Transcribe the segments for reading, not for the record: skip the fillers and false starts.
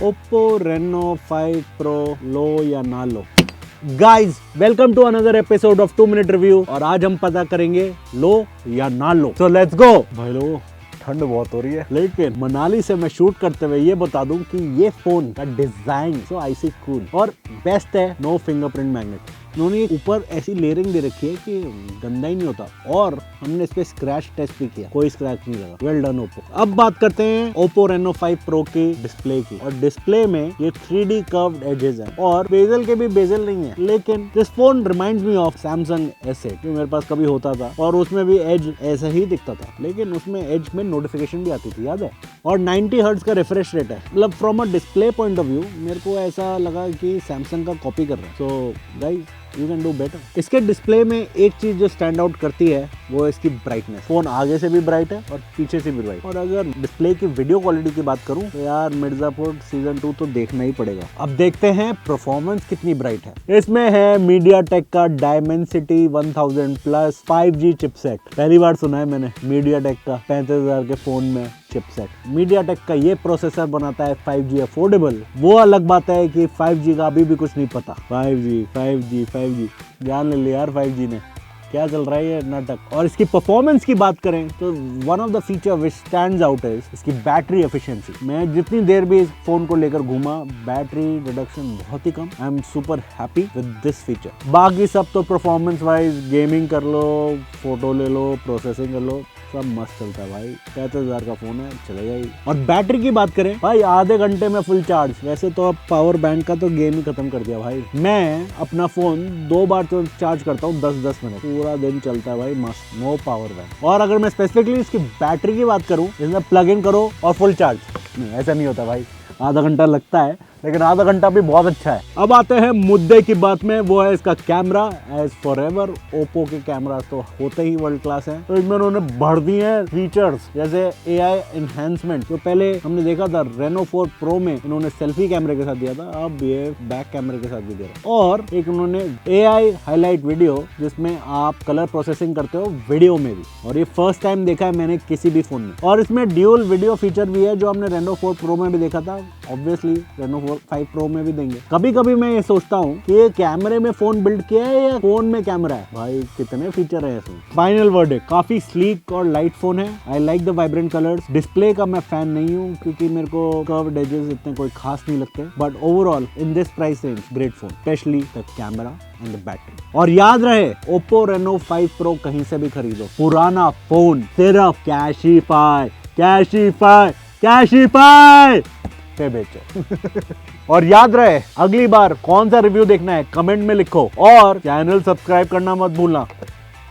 OPPO Reno5 Pro लो या ना लो। Guys welcome to another episode of 2 minute review और आज हम पता करेंगे लो या ना लो। तो लेट्स गो। भाई लोगों ठंड बहुत हो रही है, लेकिन मनाली से मैं शूट करते हुए ये बता दूं कि ये फोन का डिजाइन सो आइसी कूल और बेस्ट है। नो फिंगरप्रिंट मैग्नेट, उन्होंने ऊपर ऐसी लेयरिंग दे रखी है कि गंदा ही नहीं होता और हमने इस पे स्क्रैच टेस्ट भी किया, कोई स्क्रैच नहीं लगा। Well done Oppo. अब बात करते हैं OPPO Reno5 Pro की डिस्प्ले की। और डिस्प्ले में ये 3D कर्व्ड एजेस हैं और बेजल के भी बेजल नहीं है, लेकिन this phone reminds me of Samsung S8 जो मेरे पास कभी होता था और उसमें भी एज ऐसा ही दिखता था, लेकिन उसमें एज में नोटिफिकेशन भी आती थी, याद है। और 90 हर्ट्ज का रिफ्रेश रेट है। मतलब from a display point of view मेरे को ऐसा लगा कि सैमसंग का कॉपी कर रहा है। So guys you can do better. इसके डिस्प्ले में एक चीज जो स्टैंड आउट करती है वो है इसकी ब्राइटनेस। फोन आगे से भी ब्राइट है और पीछे से भी ब्राइट। और अगर डिस्प्ले की वीडियो क्वालिटी की बात करूं तो यार मिर्जापुर सीजन 2 तो देखना ही पड़ेगा। अब देखते हैं परफॉर्मेंस कितनी ब्राइट है। इसमें है MediaTek का Dimensity 1000 प्लस 5G चिपसेट। पहली बार सुना है मैंने MediaTek का 35,000 के फोन में चिपसेट। MediaTek का ये प्रोसेसर बनाता है 5G अफोर्डेबल। वो अलग बात है कि 5G का अभी भी कुछ नहीं पता। 5G जान ले लिया यार 5G ने क्या चल रहा है ये नाटक। और इसकी परफॉर्मेंस की बात करें तो one of the feature which stands out है इसकी बैटरी एफिशिएंसी। मैं जितनी देर भी इस फोन को लेकर घूमा बैटरी रिडक्शन बहुत ही कम। I am super happy with this feature. बाकी सब तो परफॉर्मेंस वाइज गेमिंग कर लो, फोटो ले लो, प्रोसेसिंग कर लो, सब मस्त चलता है भाई। 35,000 का फोन है, चलेगा ही। और बैटरी की बात करें भाई आधे घंटे में फुल चार्ज। वैसे तो अब पावर बैंक का तो गेम ही खत्म कर दिया भाई। मैं अपना फोन 2 बार तो चार्ज करता हूँ 10-10 मिनट, पूरा दिन चलता है भाई मस्त। No power bank. और अगर मैं स्पेसिफिकली इसकी बैटरी की बात करूँ, इसमें प्लग इन करो और फुल चार्ज, नहीं ऐसा नहीं होता भाई, आधा घंटा लगता है, लेकिन आधा घंटा भी बहुत अच्छा है। अब आते हैं मुद्दे की बात में, वो है इसका camera. As for ever Oppo के कैमरा तो होते ही वर्ल्ड क्लास है, तो इसमें उन्होंने बढ़ दिए हैं फीचर्स जैसे AI एनहांसमेंट। जो पहले हमने देखा था Reno4 Pro में इन्होंने सेल्फी कैमरे के साथ दिया था, अब ये बैक कैमरे के साथ भी दे रहा है। और एक उन्होंने AI हाईलाइट वीडियो जिसमें आप कलर प्रोसेसिंग करते हो वीडियो में भी, और ये फर्स्ट टाइम देखा है मैंने किसी भी फोन में। और इसमें ड्यूल वीडियो फीचर भी है जो हमने Reno4 Pro में भी देखा था, ऑब्वियसली Reno5 Pro में भी देंगे। कभी कभी मैं ये सोचता हूँ कि ये कैमरे में फोन बिल्ड किया है या फोन में कैमरा है। भाई कितने फीचर है इसमें। फाइनल वर्डिक्ट, काफी स्लीक और लाइट फोन है। I like the vibrant colours. Display का मैं फैन नहीं हूँ क्योंकि मेरे को कर्व्ड एजेस इतने कोई खास नहीं लगते, but overall in this price range great phone, specially the camera and the battery. और याद रहे OPPO Reno5 Pro कहीं से भी खरीदो, पुराना फोन सिर्फ कैशिफाई पे बेचो। और याद रहे अगली बार कौन सा रिव्यू देखना है कमेंट में लिखो और चैनल सब्सक्राइब करना मत भूलना।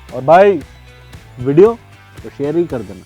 और भाई वीडियो तो शेयर ही कर देना।